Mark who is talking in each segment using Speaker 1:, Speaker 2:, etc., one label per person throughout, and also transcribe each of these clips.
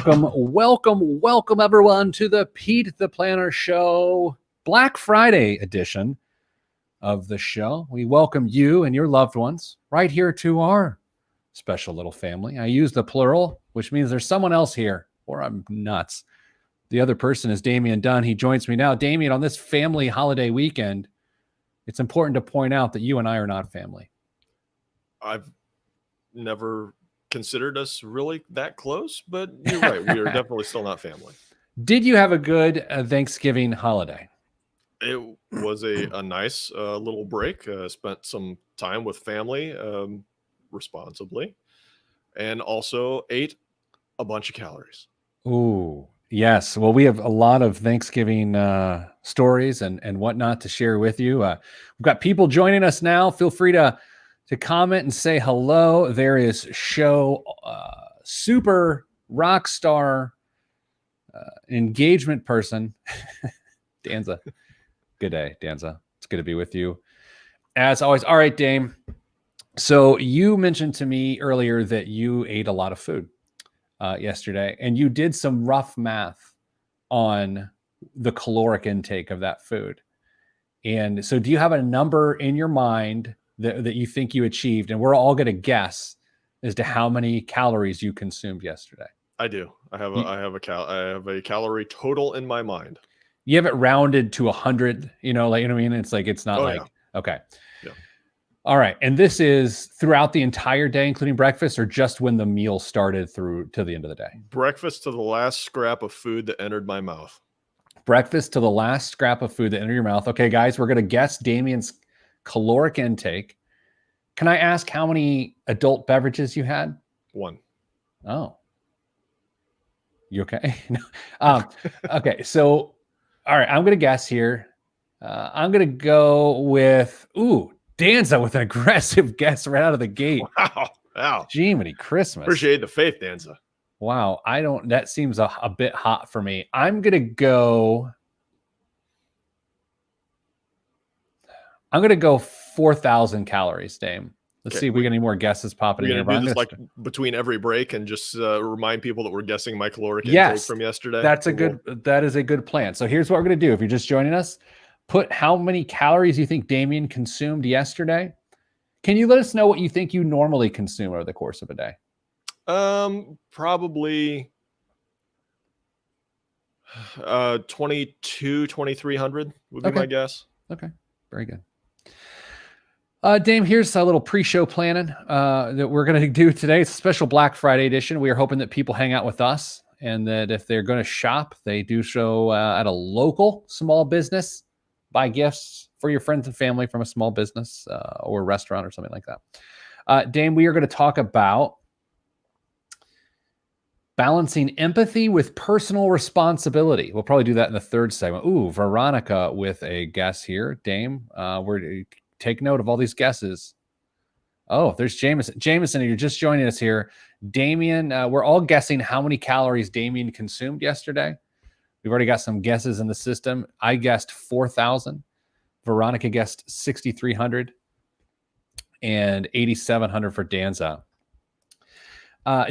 Speaker 1: welcome everyone to the Pete the Planner Show, Black Friday edition of the show. We welcome you and your loved ones right here to our special little family. I use the plural, which means there's someone else here, or I'm nuts. The other person is Damian Dunn. He joins me now. Damian, on this family holiday weekend, it's important to point out that you and I are not family.
Speaker 2: I've never considered us really that close, but you're right. We are definitely still not family.
Speaker 1: Did you have a good Thanksgiving holiday?
Speaker 2: It was a nice little break. Spent some time with family responsibly, and also ate a bunch of calories.
Speaker 1: Ooh, yes. Well, we have a lot of Thanksgiving stories and whatnot to share with you. We've got people joining us now. Feel free to comment and say hello. There is show super rock star engagement person, Danza. Good day, Danza. It's good to be with you. As always. All right, Dame. So you mentioned to me earlier that you ate a lot of food yesterday, and you did some rough math on the caloric intake of that food. And so do you have a number in your mind that you think you achieved? And we're all going to guess as to how many calories you consumed yesterday.
Speaker 2: I do. I have a calorie total in my mind.
Speaker 1: You have it rounded to 100, you know what I mean? It's like, it's not okay.
Speaker 2: Yeah.
Speaker 1: All right. And this is throughout the entire day, including breakfast, or just when the meal started through to the end of the day?
Speaker 2: Breakfast to the last scrap of food that entered my mouth.
Speaker 1: Breakfast to the last scrap of food that entered your mouth. Okay, guys, we're going to guess Damian's caloric intake. Can I ask how many adult beverages you had?
Speaker 2: 1.
Speaker 1: Oh. You okay? Okay, so, all right, I'm going to guess here. I'm going to go with, Danza with an aggressive guess right out of the gate.
Speaker 2: Wow.
Speaker 1: Jiminy Christmas.
Speaker 2: Appreciate the faith, Danza.
Speaker 1: Wow, that seems a bit hot for me. I'm going to go 4,000 calories, Dame. Let's see if we get any more guesses popping in here.
Speaker 2: We're going to do this like between every break and just remind people that we're guessing my caloric intake from yesterday.
Speaker 1: That is a good plan. So here's what we're going to do. If you're just joining us, put how many calories you think Damian consumed yesterday. Can you let us know what you think you normally consume over the course of a day?
Speaker 2: Probably 2,300 would be my guess.
Speaker 1: Okay, very good. Dame, here's a little pre-show planning that we're going to do today. It's a special Black Friday edition. We are hoping that people hang out with us, and that if they're going to shop, they do so at a local small business. Buy gifts for your friends and family from a small business or restaurant or something like that. Dame, we are going to talk about balancing empathy with personal responsibility. We'll probably do that in the third segment. Ooh, Veronica with a guess here. Dame, take note of all these guesses. Oh, there's Jameson. Jameson, you're just joining us here. Damian, we're all guessing how many calories Damian consumed yesterday. We've already got some guesses in the system. I guessed 4,000. Veronica guessed 6,300 and 8,700 for Danza.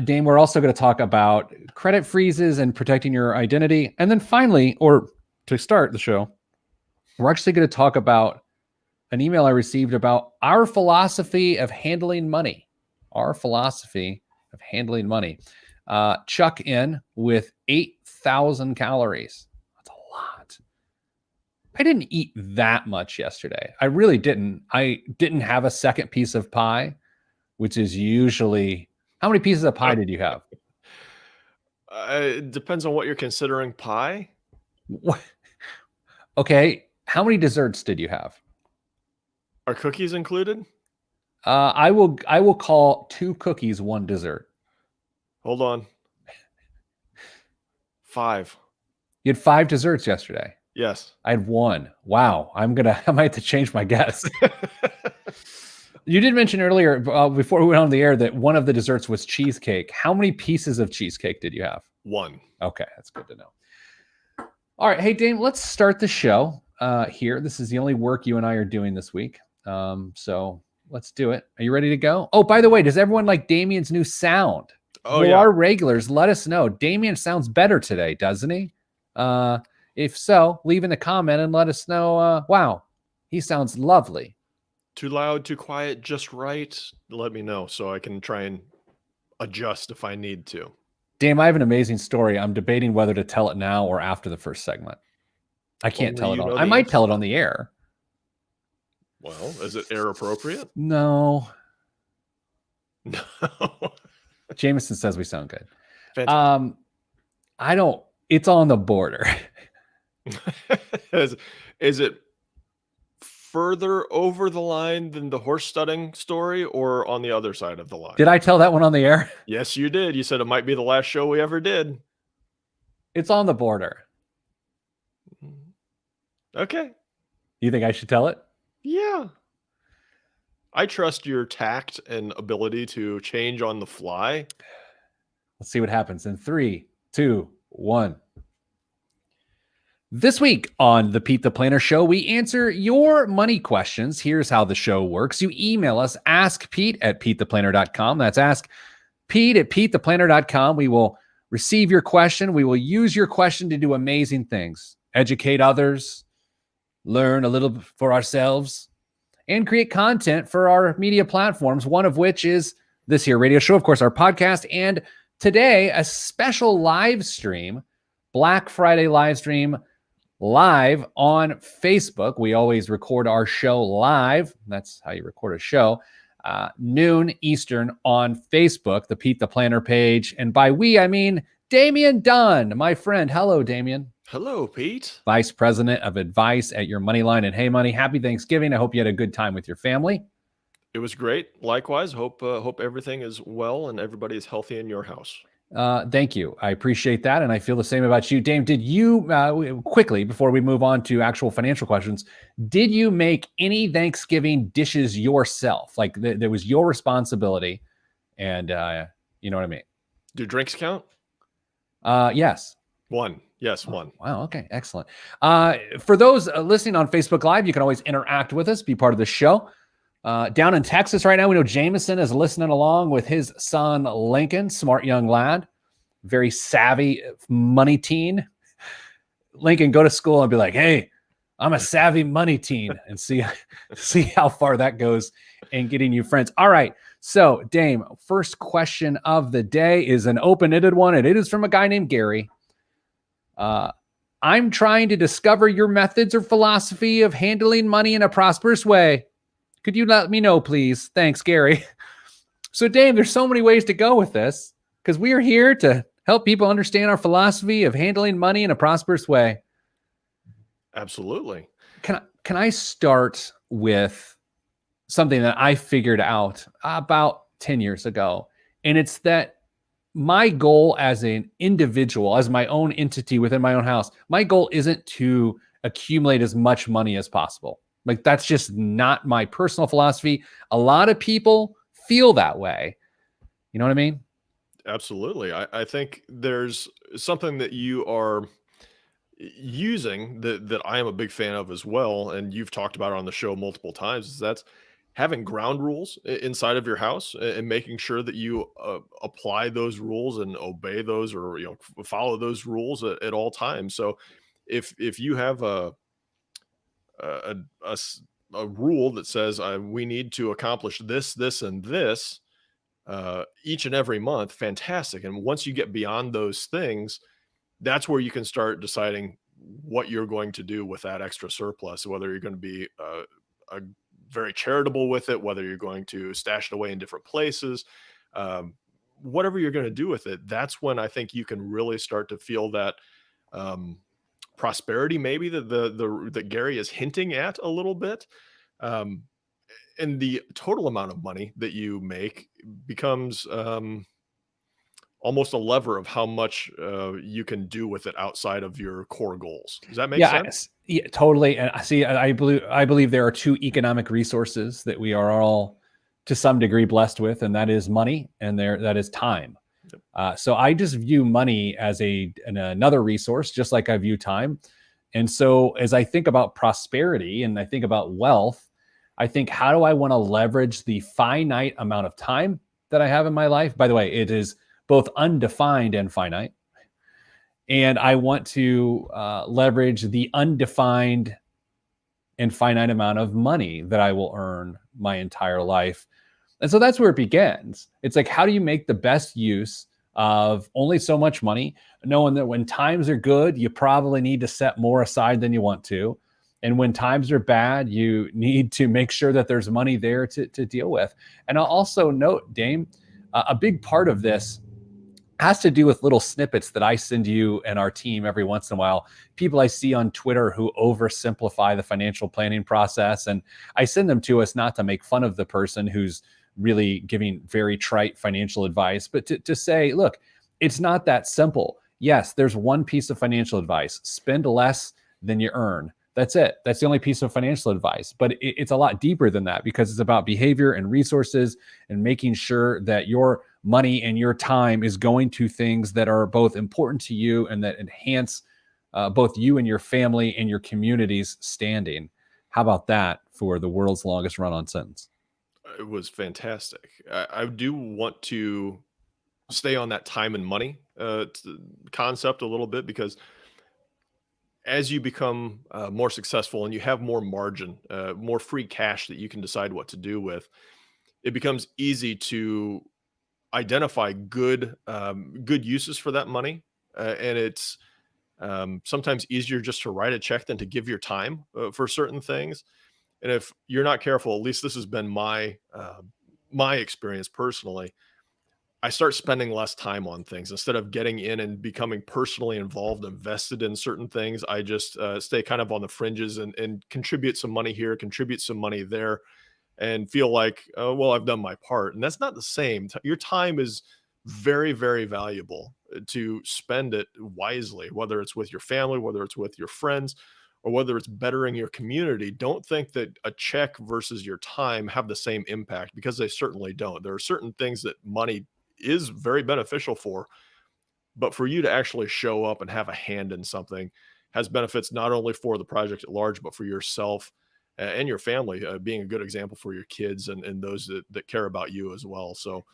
Speaker 1: Dame, we're also going to talk about credit freezes and protecting your identity. And then finally, or to start the show, we're actually going to talk about an email I received about our philosophy of handling money. Our philosophy of handling money. Chuck in with 8,000 calories. That's a lot. I didn't eat that much yesterday. I really didn't. I didn't have a second piece of pie, which is usually... How many pieces of pie did you have?
Speaker 2: It depends on what you're considering pie.
Speaker 1: What? Okay. How many desserts did you have?
Speaker 2: Are cookies included?
Speaker 1: I will call 2 cookies 1 dessert.
Speaker 2: Hold on. 5.
Speaker 1: You had 5 desserts yesterday.
Speaker 2: Yes.
Speaker 1: I had 1. Wow. I might have to change my guess. You did mention earlier, before we went on the air, that one of the desserts was cheesecake. How many pieces of cheesecake did you have?
Speaker 2: 1.
Speaker 1: Okay, that's good to know. All right. Hey, Dame, let's start the show here. This is the only work you and I are doing this week. So let's do it. Are you ready to go? Oh, by the way, does everyone like Damian's new sound?
Speaker 2: Oh,
Speaker 1: Well,
Speaker 2: yeah.
Speaker 1: our regulars, let us know. Damien sounds better today, doesn't he? If so, leave in the comment and let us know. Wow, he sounds lovely.
Speaker 2: Too loud, too quiet, just right. Let me know so I can try and adjust if I need to.
Speaker 1: Dame, I have an amazing story. I'm debating whether to tell it now or after the first segment. I can't
Speaker 2: Only
Speaker 1: tell it
Speaker 2: you
Speaker 1: on.
Speaker 2: know
Speaker 1: I
Speaker 2: the
Speaker 1: might
Speaker 2: answer
Speaker 1: tell
Speaker 2: to
Speaker 1: it on
Speaker 2: that.
Speaker 1: the air.
Speaker 2: Well, is it air appropriate?
Speaker 1: No.
Speaker 2: No.
Speaker 1: Jameson says we sound good.
Speaker 2: Fantastic.
Speaker 1: I don't. It's on the border.
Speaker 2: Is it further over the line than the horse studding story or on the other side of the line?
Speaker 1: Did I tell that one on the air?
Speaker 2: Yes, you did. You said it might be the last show we ever did.
Speaker 1: It's on the border.
Speaker 2: Okay.
Speaker 1: You think I should tell it?
Speaker 2: Yeah. I trust your tact and ability to change on the fly.
Speaker 1: Let's see what happens in 3, 2, 1. This week on the Pete the Planner Show, we answer your money questions. Here's how the show works. You email us, askpete@petetheplanner.com. That's askpete@petetheplanner.com. We will receive your question. We will use your question to do amazing things, educate others, learn a little for ourselves, and create content for our media platforms, one of which is this here radio show, of course, our podcast. And today, a special live stream, Black Friday live stream, live on Facebook. We always record our show live. That's how you record a show. Noon Eastern on Facebook, the Pete the Planner page. And by we, I mean Damien Dunn, my friend. Hello, Damien.
Speaker 2: Hello, Pete.
Speaker 1: Vice President of Advice at Your Moneyline and Hey Money. Happy Thanksgiving. I hope you had a good time with your family.
Speaker 2: It was great. Likewise, hope everything is well and everybody is healthy in your house.
Speaker 1: Thank you. I appreciate that. And I feel the same about you. Dame, did you, quickly, before we move on to actual financial questions, did you make any Thanksgiving dishes yourself? Like there was your responsibility and you know what I mean?
Speaker 2: Do drinks count?
Speaker 1: Yes.
Speaker 2: One. Yes, one.
Speaker 1: Wow. Okay. Excellent. For those listening on Facebook Live, you can always interact with us, be part of the show. Down in Texas right now, we know Jameson is listening along with his son, Lincoln, smart young lad, very savvy money teen. Lincoln, go to school and be like, hey, I'm a savvy money teen, and see how far that goes in getting you friends. All right. So, Dame, first question of the day is an open-ended one, and it is from a guy named Gary. I'm trying to discover your methods or philosophy of handling money in a prosperous way. Could you let me know, please? Thanks, Gary. So, Dame, there's so many ways to go with this because we are here to help people understand our philosophy of handling money in a prosperous way.
Speaker 2: Absolutely.
Speaker 1: Can I start with something that I figured out about 10 years ago? And it's that my goal as an individual, as my own entity within my own house, my goal isn't to accumulate as much money as possible. Like, that's just not my personal philosophy. A lot of people feel that way. You know what I mean?
Speaker 2: Absolutely. I think there's something that you are using that I am a big fan of as well, and you've talked about it on the show multiple times, is that's having ground rules inside of your house and making sure that you apply those rules and obey those, or follow those rules at all times. So if you have a, a s- a rule that says we need to accomplish this, this, and this each and every month, fantastic. And once you get beyond those things, that's where you can start deciding what you're going to do with that extra surplus, whether you're going to be a very charitable with it, whether you're going to stash it away in different places, whatever you're going to do with it. That's when I think you can really start to feel that prosperity, maybe that Gary is hinting at a little bit. Um, and the total amount of money that you make becomes almost a lever of how much you can do with it outside of your core goals. Does that make sense?
Speaker 1: Yeah, totally. And I believe there are two economic resources that we are all to some degree blessed with, and that is money and that is time. So I just view money as another resource, just like I view time. And so as I think about prosperity and I think about wealth, I think, how do I want to leverage the finite amount of time that I have in my life? By the way, it is both undefined and finite. And I want to leverage the undefined and finite amount of money that I will earn my entire life. And so that's where it begins. It's like, how do you make the best use of only so much money, knowing that when times are good, you probably need to set more aside than you want to. And when times are bad, you need to make sure that there's money there to deal with. And I'll also note, Dame, a big part of this has to do with little snippets that I send you and our team every once in a while. People I see on Twitter who oversimplify the financial planning process. And I send them to us not to make fun of the person who's really giving very trite financial advice, but to say, look, it's not that simple. Yes, there's one piece of financial advice: spend less than you earn. That's it. That's the only piece of financial advice. But it's a lot deeper than that, because it's about behavior and resources and making sure that your money and your time is going to things that are both important to you and that enhance both you and your family and your community's standing. How about that for the world's longest run on sentence?
Speaker 2: It was fantastic. I do want to stay on that time and money concept a little bit, because as you become more successful and you have more margin, more free cash that you can decide what to do with, it becomes easy to identify good uses for that money, and it's sometimes easier just to write a check than to give your time for certain things. And if you're not careful, at least this has been my experience personally, I start spending less time on things instead of getting in and becoming personally involved, invested in certain things. I just stay kind of on the fringes and contribute some money here, contribute some money there, and feel like, oh, well, I've done my part. And that's not the same. Your time is very, very valuable to spend it wisely, whether it's with your family, whether it's with your friends, or whether it's bettering your community. Don't think that a check versus your time have the same impact, because they certainly don't. There are certain things that money is very beneficial for, but for you to actually show up and have a hand in something has benefits not only for the project at large, but for yourself and your family, being a good example for your kids and those that care about you as well. So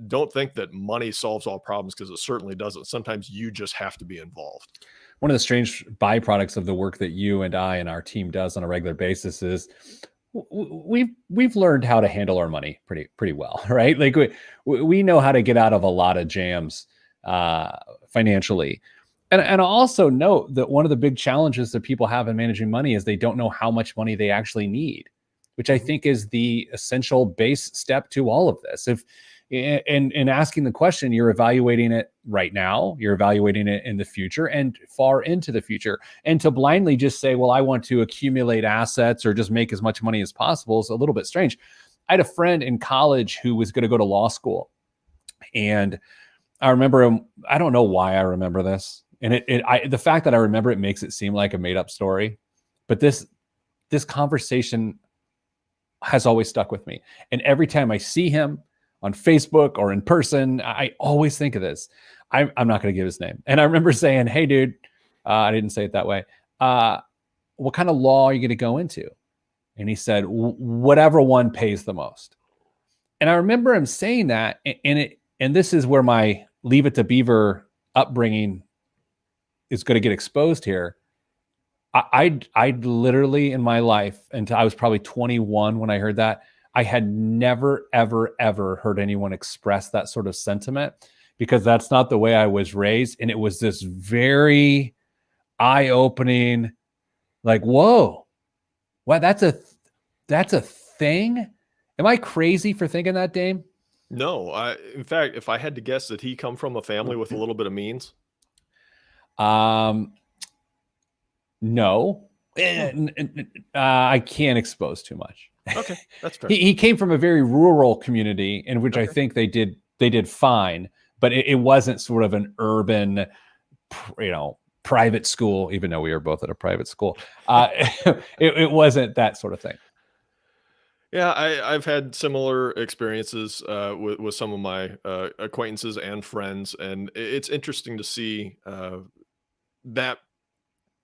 Speaker 2: don't think that money solves all problems, because it certainly doesn't. Sometimes you just have to be involved.
Speaker 1: One of the strange byproducts of the work that you and I and our team does on a regular basis is we've learned how to handle our money pretty well, right? Like we know how to get out of a lot of jams financially. And I'll also note that one of the big challenges that people have in managing money is they don't know how much money they actually need, which I
Speaker 2: Mhm.
Speaker 1: think is the essential base step to all of this. If in asking the question, you're evaluating it right now, you're evaluating it in the future and far into the future. And to blindly just say, well, I want to accumulate assets or just make as much money as possible is a little bit strange. I had a friend in college who was going to go to law school. And I remember him. I don't know why I remember this. And the fact that I remember it makes it seem like a made up story. But this conversation has always stuck with me. And every time I see him on Facebook or in person, I always think of this. I'm not going to give his name. And I remember saying, hey, dude, I didn't say it that way. What kind of law are you going to go into? And he said, whatever one pays the most. And I remember him saying that. And this is where my Leave It to Beaver upbringing is going to get exposed here. I literally in my life, until I was probably 21 when I heard that, I had never, ever, ever heard anyone express that sort of sentiment, because that's not the way I was raised. And it was this very eye opening, like, whoa, wow, that's a thing. Am I crazy for thinking that, Dame?
Speaker 2: No, in fact, if I had to guess, that he come from a family with a little bit of means?
Speaker 1: Um, no,
Speaker 2: Hmm.
Speaker 1: I can't expose too much.
Speaker 2: Okay, that's fair.
Speaker 1: He came from a very rural community in which I
Speaker 2: Okay.
Speaker 1: think they did fine, but it wasn't sort of an urban, private school. Even though we were both at a private school, it wasn't that sort of thing.
Speaker 2: Yeah, I've had similar experiences with some of my acquaintances and friends, and it's interesting to see that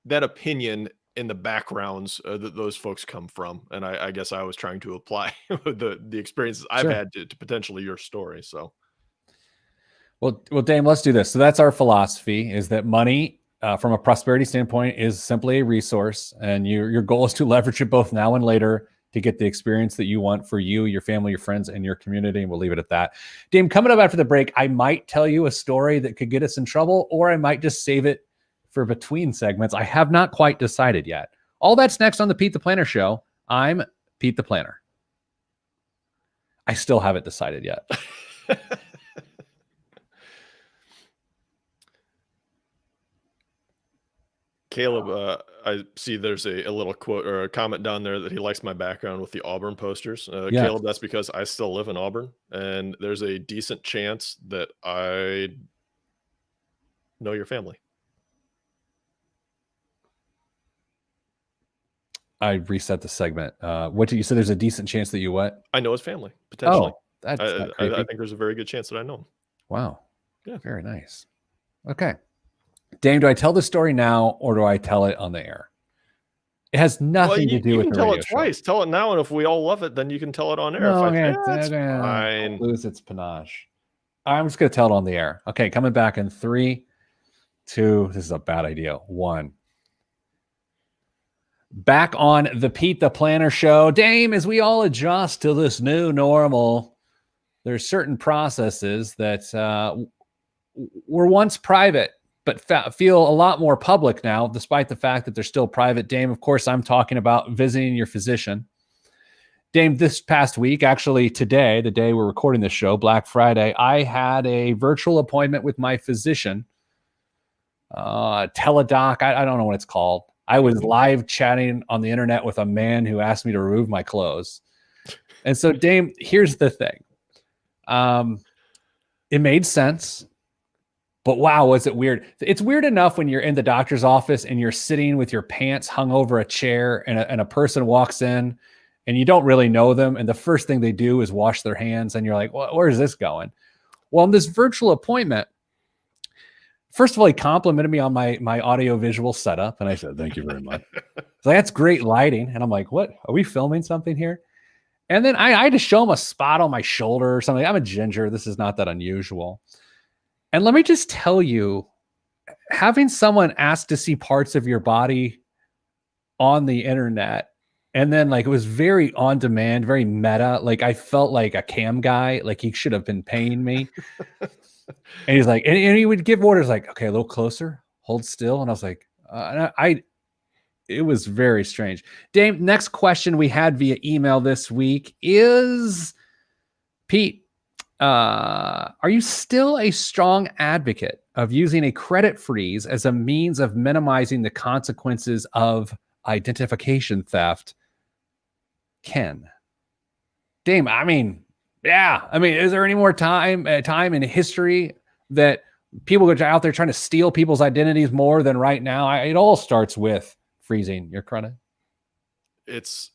Speaker 2: that opinion in the backgrounds that those folks come from. And I guess I was trying to apply the experiences I've
Speaker 1: Sure.
Speaker 2: had to potentially your story. So
Speaker 1: Well, Dame, let's do this. So that's our philosophy: is that money, from a prosperity standpoint, is simply a resource, and your goal is to leverage it both now and later to get the experience that you want for you, your family, your friends, and your community. And we'll leave it at that. Dame, coming up after the break, I might tell you a story that could get us in trouble, or I might just save it for between segments. I have not quite decided yet. All that's next on the Pete the Planner Show. I'm Pete the Planner. I still haven't decided yet.
Speaker 2: Caleb, I see there's a little quote or a comment down there that he likes my background with the Auburn posters.
Speaker 1: Yes.
Speaker 2: Caleb, that's because I still live in Auburn, and there's a decent chance that I know your family.
Speaker 1: I reset the segment. What did you say? There's a decent chance that you what?
Speaker 2: I know his family, potentially.
Speaker 1: Oh, that's not creepy.
Speaker 2: I think there's a very good chance that I know him.
Speaker 1: Wow.
Speaker 2: Yeah.
Speaker 1: Very nice. Okay. Dame, do I tell the story now or do I tell it on the air? It has nothing to do with the radio show.
Speaker 2: You can tell it twice. Tell it now, and if we all love it, then you can tell it on air.
Speaker 1: No,
Speaker 2: that's fine.
Speaker 1: Lose its panache. I'm just going to tell it on the air. Okay, coming back in 3, 2. This is a bad idea. 1. Back on the Pete the Planner Show. Dame, as we all adjust to this new normal, there's certain processes that were once private, but feel a lot more public now, despite the fact that they're still private. Dame, of course, I'm talking about visiting your physician. Dame, this past week, actually today, the day we're recording this show, Black Friday, I had a virtual appointment with my physician. Teledoc, I don't know what it's called. I was live chatting on the internet with a man who asked me to remove my clothes. And so, Dame, here's the thing. It made sense, but wow, was it weird. It's weird enough when you're in the doctor's office and you're sitting with your pants hung over a chair and a person walks in and you don't really know them. And the first thing they do is wash their hands. And you're like, well, where is this going? Well, in this virtual appointment, first of all, he complimented me on my audio visual setup. And I said, thank you very much. So that's great lighting. And I'm like, what? Are we filming something here? And then I had to show him a spot on my shoulder or something. I'm a ginger. This is not that unusual. And let me just tell you, having someone ask to see parts of your body on the internet, and then like it was very on demand, very meta. Like I felt like a cam guy, like he should have been paying me. And he's like, and he would give orders like, okay, a little closer, hold still. And I was like, it was very strange. Dame, next question we had via email this week is, Pete, are you still a strong advocate of using a credit freeze as a means of minimizing the consequences of identification theft? Ken. Dame, I mean, yeah. I mean, is there any more time in history that people are out there trying to steal people's identities more than right now? It all starts with freezing your credit.
Speaker 2: It's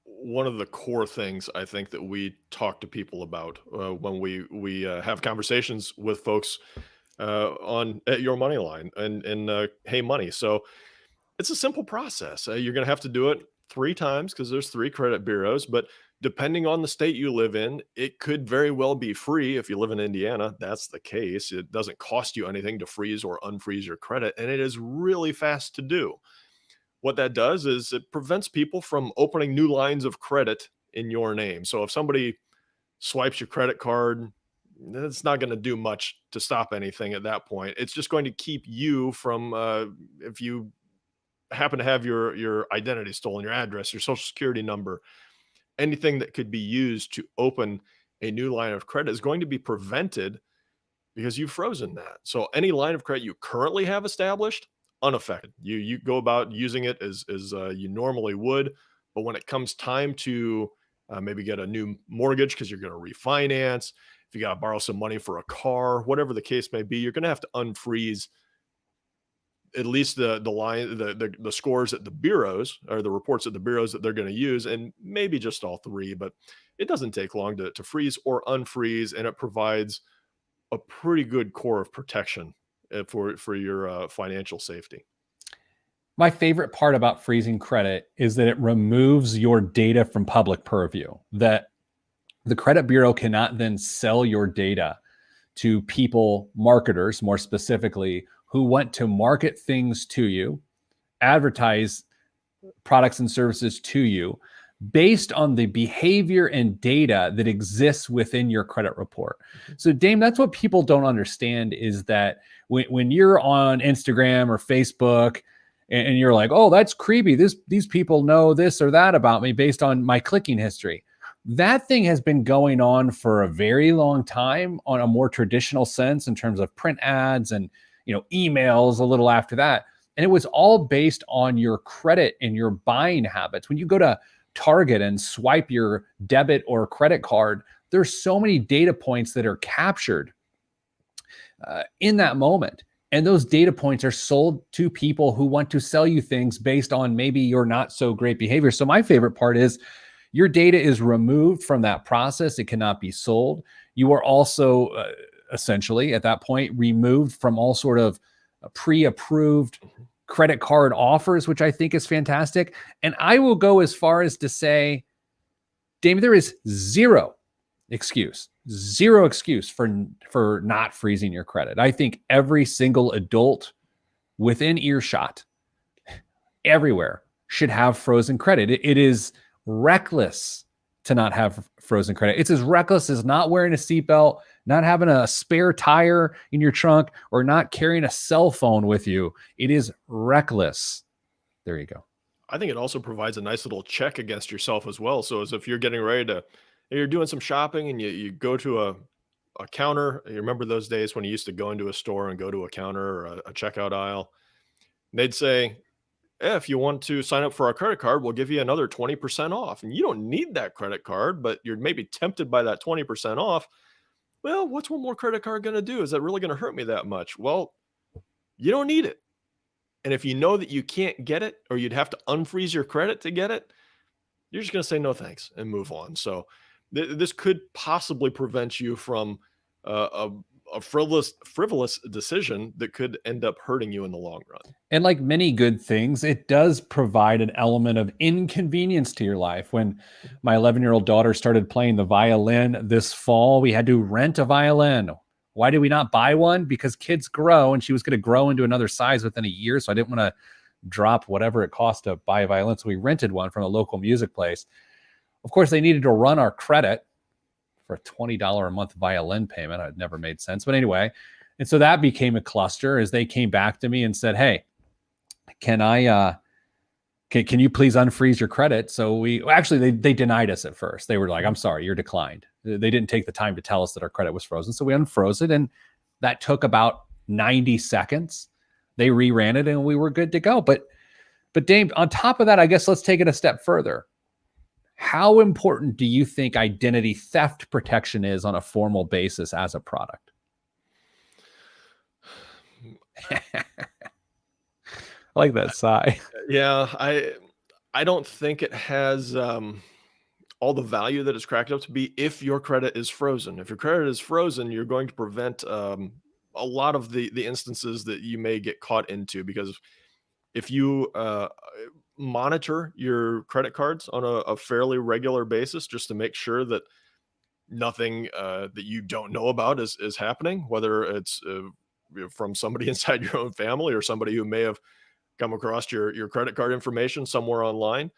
Speaker 2: one of the core things I think that we talk to people about when we have conversations with folks on at Your Money Line and Hey Money. So it's a simple process. You're going to have to do it 3 times because there's 3 credit bureaus, but depending on the state you live in, it could very well be free. If you live in Indiana, that's the case. It doesn't cost you anything to freeze or unfreeze your credit, and it is really fast to do. What that does is it prevents people from opening new lines of credit in your name. So if somebody swipes your credit card, it's not going to do much to stop anything at that point. It's just going to keep you from, if you happen to have your identity stolen, your address, your social security number, anything that could be used to open a new line of credit is going to be prevented because you've frozen that. So any line of credit you currently have established, unaffected. You go about using it as you normally would, but when it comes time to maybe get a new mortgage because you're going to refinance, if you got to borrow some money for a car, whatever the case may be, you're going to have to unfreeze at least the line, the scores at the bureaus or the reports at the bureaus that they're going to use, and maybe just all 3. But it doesn't take long to freeze or unfreeze, and it provides a pretty good core of protection for your financial safety.
Speaker 1: My favorite part about freezing credit is that it removes your data from public purview, that the credit bureau cannot then sell your data to people, marketers more specifically, who want to market things to you, advertise products and services to you based on the behavior and data that exists within your credit report. So, Dame, that's what people don't understand is that when you're on Instagram or Facebook and you're like, oh, that's creepy. These people know this or that about me based on my clicking history. That thing has been going on for a very long time on a more traditional sense in terms of print ads and emails a little after that. And it was all based on your credit and your buying habits. When you go to Target and swipe your debit or credit card, there's so many data points that are captured in that moment. And those data points are sold to people who want to sell you things based on maybe your not so great behavior. So my favorite part is your data is removed from that process. It cannot be sold. You are also essentially at that point removed from all sort of pre-approved credit card offers, which I think is fantastic. And I will go as far as to say, Damon, there is zero excuse for not freezing your credit. I think every single adult within earshot, everywhere, should have frozen credit. It is reckless to not have frozen credit. It's as reckless as not wearing a seatbelt, not having a spare tire in your trunk, or not carrying a cell phone with you. It is reckless. There you go.
Speaker 2: I think it also provides a nice little check against yourself as well. So as if you're getting ready to, you're doing some shopping and you go to a counter. You remember those days when you used to go into a store and go to a counter or a checkout aisle? They'd say, if you want to sign up for our credit card, we'll give you another 20% off. And you don't need that credit card, but you're maybe tempted by that 20% off. Well, what's one more credit card going to do? Is that really going to hurt me that much? Well, you don't need it. And if you know that you can't get it or you'd have to unfreeze your credit to get it, you're just going to say no thanks and move on. So this could possibly prevent you from a frivolous decision that could end up hurting you in the long run.
Speaker 1: And like many good things, it does provide an element of inconvenience to your life. When my 11-year-old daughter started playing the violin this fall, we had to rent a violin. Why did we not buy one? Because kids grow, and she was going to grow into another size within a year. So I didn't want to drop whatever it cost to buy a violin. So we rented one from a local music place. Of course, they needed to run our credit for a $20 a month violin payment. It never made sense. But anyway, and so that became a cluster as they came back to me and said, hey, can you please unfreeze your credit? So they denied us at first. They were like, I'm sorry, you're declined. They didn't take the time to tell us that our credit was frozen. So we unfroze it, and that took about 90 seconds. They reran it and we were good to go. But Dame, on top of that, I guess let's take it a step further. How important do you think identity theft protection is on a formal basis as a product? I like that sigh.
Speaker 2: Yeah, I don't think it has all the value that it's cracked up to be if your credit is frozen. If your credit is frozen, you're going to prevent a lot of the instances that you may get caught into, because if you monitor your credit cards on a fairly regular basis just to make sure that nothing that you don't know about is happening, whether it's from somebody inside your own family or somebody who may have come across your credit card information somewhere online,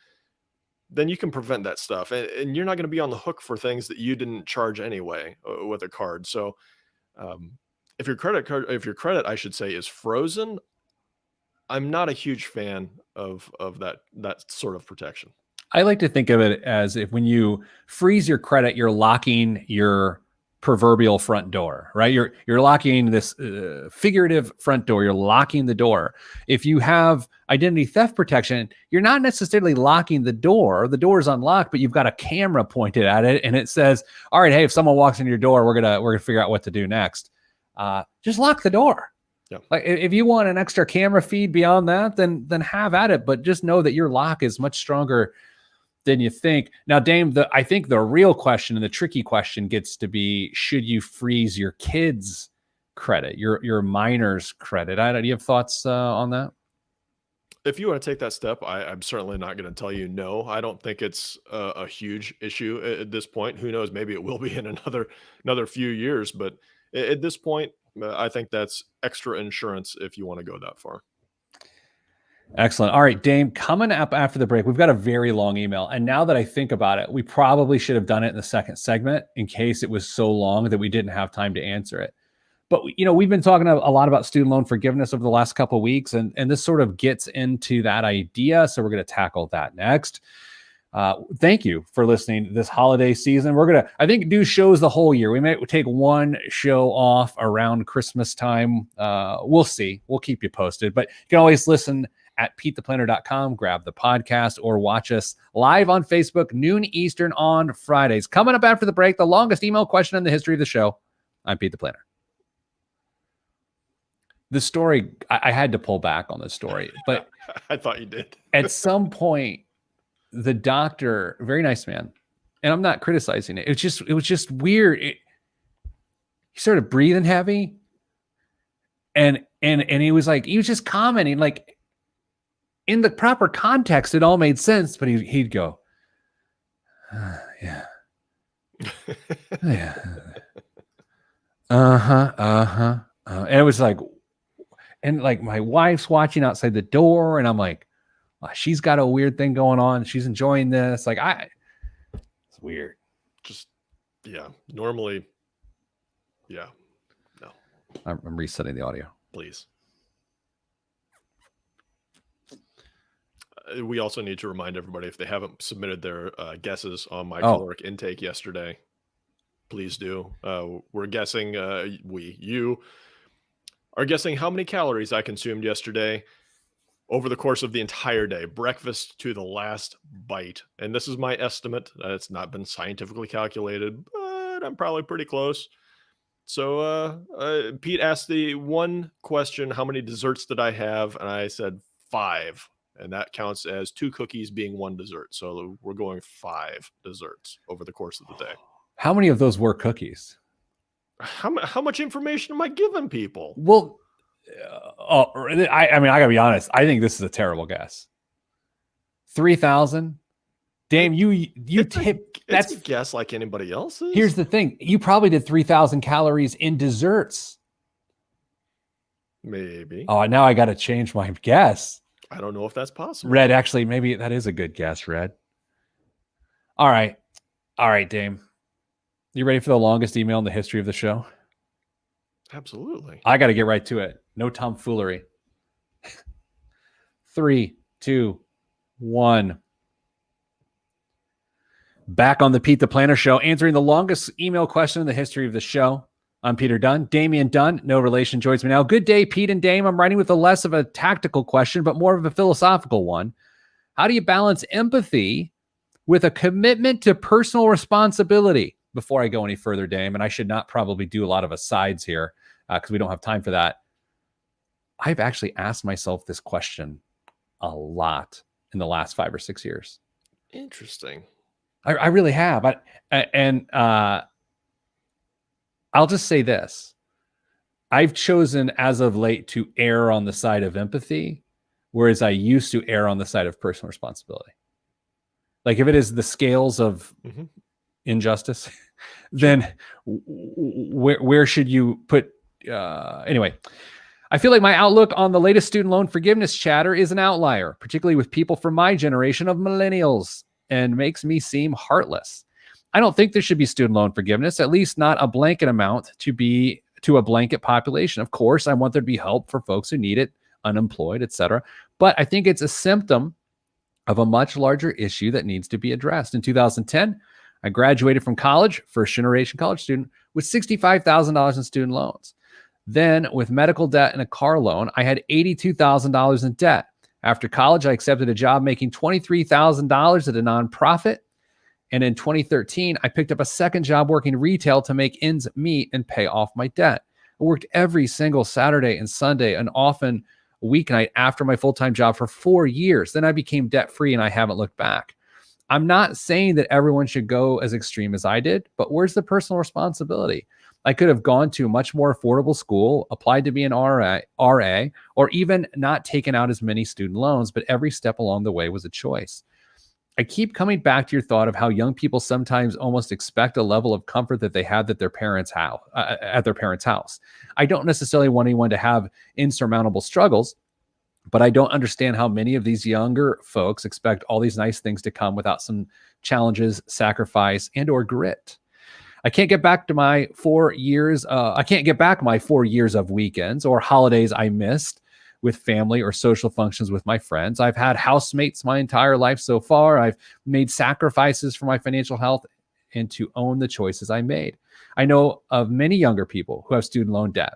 Speaker 2: then you can prevent that stuff. And you're not going to be on the hook for things that you didn't charge anyway with a card. So if your credit, I should say, is frozen, I'm not a huge fan of that sort of protection.
Speaker 1: I like to think of it as if when you freeze your credit, you're locking your proverbial front door, right? You're locking this figurative front door. You're locking the door. If you have identity theft protection, you're not necessarily locking the door. The door is unlocked, but you've got a camera pointed at it, and it says, "All right, hey, if someone walks in your door, we're gonna figure out what to do next. Just lock the door."
Speaker 2: Yeah.
Speaker 1: Like if you want an extra camera feed beyond that, then have at it. But just know that your lock is much stronger than you think. Now, Dame, I think the real question and the tricky question gets to be: should you freeze your kids' credit, your minors' credit? Do you have thoughts on that?
Speaker 2: If you want to take that step, I'm certainly not going to tell you no. I don't think it's a huge issue at this point. Who knows? Maybe it will be in another few years. But At this point, I think that's extra insurance if you want to go that far.
Speaker 1: Excellent. All right, Dame, coming up after the break, we've got a very long email. And now that I think about it, we probably should have done it in the second segment in case it was so long that we didn't have time to answer it. But, we've been talking a lot about student loan forgiveness over the last couple of weeks, and this sort of gets into that idea. So we're going to tackle that next. Thank you for listening this holiday season. We're going to, I think, do shows the whole year. We might take one show off around Christmas time. We'll see. We'll keep you posted. But you can always listen at PeteThePlanner.com, grab the podcast, or watch us live on Facebook, noon Eastern on Fridays. Coming up after the break, the longest email question in the history of the show. I'm Pete the Planner. The story, I had to pull back on this story, but
Speaker 2: I thought you did.
Speaker 1: At some point, the doctor, very nice man, and I'm not criticizing it. It was just weird. He started breathing heavy, and he was just commenting, like, in the proper context, it all made sense, but he'd go, yeah, yeah, and it was like, and like my wife's watching outside the door, and I'm like, oh, she's got a weird thing going on. She's enjoying this. Like, it's weird.
Speaker 2: Just, yeah. Normally, yeah. No.
Speaker 1: I'm resetting the audio.
Speaker 2: Please. We also need to remind everybody, if they haven't submitted their guesses on my caloric intake yesterday, please do. We're guessing, you are guessing how many calories I consumed yesterday over the course of the entire day, breakfast to the last bite. And this is my estimate. It's not been scientifically calculated, but I'm probably pretty close. So Pete asked the one question, how many desserts did I have? And I said 5. And that counts as 2 cookies being 1 dessert. So we're going 5 desserts over the course of the day.
Speaker 1: How many of those were cookies?
Speaker 2: How much information am I giving people?
Speaker 1: Well, I mean, I gotta be honest. I think this is a terrible guess. 3,000. Dame, you tip.
Speaker 2: That's a guess like anybody else's.
Speaker 1: Here's the thing: you probably did 3,000 calories in desserts.
Speaker 2: Maybe.
Speaker 1: Oh, now I got to change my guess.
Speaker 2: I don't know if that's possible.
Speaker 1: Red, actually, maybe that is a good guess, Red. All right, Dame. You ready for the longest email in the history of the show?
Speaker 2: Absolutely.
Speaker 1: I got to get right to it. No tomfoolery. 3, 2, 1. Back on the Pete the Planner Show, answering the longest email question in the history of the show. I'm Peter Dunn. Damian Dunn, no relation, joins me now. Good day, Pete and Dame. I'm writing with a less of a tactical question, but more of a philosophical one. How do you balance empathy with a commitment to personal responsibility? Before I go any further, Dame, and I should not probably do a lot of asides here because we don't have time for that. I've actually asked myself this question a lot in the last 5 or 6 years.
Speaker 2: Interesting.
Speaker 1: I really have. I'll just say this. I've chosen as of late to err on the side of empathy, whereas I used to err on the side of personal responsibility. Like if it is the scales of injustice, then where should you put? Anyway, I feel like my outlook on the latest student loan forgiveness chatter is an outlier, particularly with people from my generation of millennials, and makes me seem heartless. I don't think there should be student loan forgiveness, at least not a blanket amount to a blanket population. Of course, I want there to be help for folks who need it, unemployed, etc. But I think it's a symptom of a much larger issue that needs to be addressed. In 2010, I graduated from college, first generation college student, with $65,000 in student loans. Then, with medical debt and a car loan, I had $82,000 in debt. After college, I accepted a job making $23,000 at a nonprofit. And in 2013, I picked up a second job working retail to make ends meet and pay off my debt. I worked every single Saturday and Sunday and often weeknight after my full-time job for 4 years. Then I became debt-free and I haven't looked back. I'm not saying that everyone should go as extreme as I did, but where's the personal responsibility? I could have gone to a much more affordable school, applied to be an RA, or even not taken out as many student loans, but every step along the way was a choice. I keep coming back to your thought of how young people sometimes almost expect a level of comfort that they had at their parents' house. I don't necessarily want anyone to have insurmountable struggles, but I don't understand how many of these younger folks expect all these nice things to come without some challenges, sacrifice, and/or grit. I can't get back to my 4 years. I can't get back my 4 years of weekends or holidays I missed with family or social functions with my friends. I've had housemates my entire life so far. I've made sacrifices for my financial health and to own the choices I made. I know of many younger people who have student loan debt.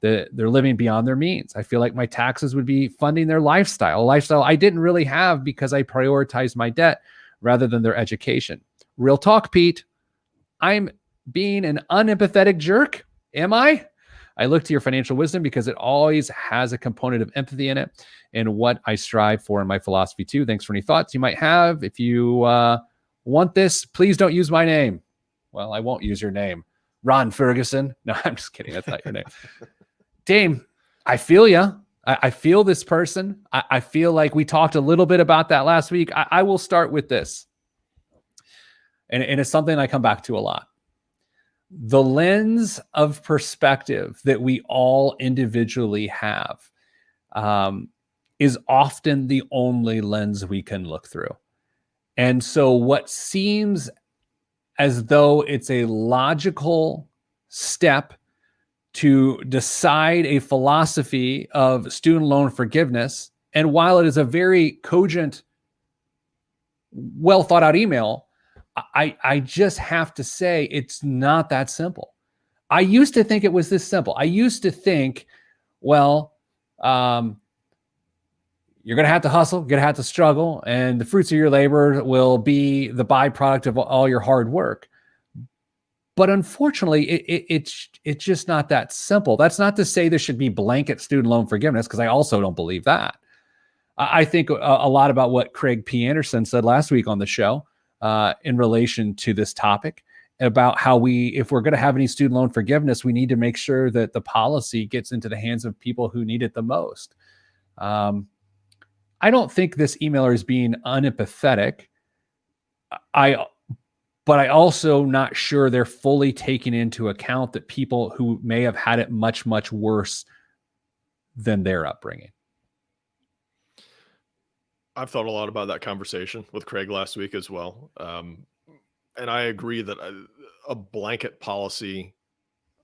Speaker 1: They're living beyond their means. I feel like my taxes would be funding their lifestyle, a lifestyle I didn't really have because I prioritized my debt rather than their education. Real talk, Pete. I'm being an unempathetic jerk? Am I? I look to your financial wisdom because it always has a component of empathy in it and what I strive for in my philosophy too. Thanks for any thoughts you might have. If you want this, please don't use my name. Well, I won't use your name. Ron Ferguson. No, I'm just kidding. That's not your name. Dame, I feel you. I feel this person. I feel like we talked a little bit about that last week. I will start with this. And it's something I come back to a lot. The lens of perspective that we all individually have is often the only lens we can look through. And so what seems as though it's a logical step to decide a philosophy of student loan forgiveness, and while it is a very cogent, well thought out email, I just have to say it's not that simple. I used to think it was this simple. I used to think, well, you're going to have to hustle, you're going to have to struggle, and the fruits of your labor will be the byproduct of all your hard work. But unfortunately, it's just not that simple. That's not to say there should be blanket student loan forgiveness, because I also don't believe that. I think a lot about what Craig P. Anderson said last week on the show in relation to this topic about how if we're going to have any student loan forgiveness, we need to make sure that the policy gets into the hands of people who need it the most. I don't think this emailer is being unempathetic. But I also not sure they're fully taking into account that people who may have had it much, much worse than their upbringing.
Speaker 2: I've thought a lot about that conversation with Craig last week as well. And I agree that a blanket policy,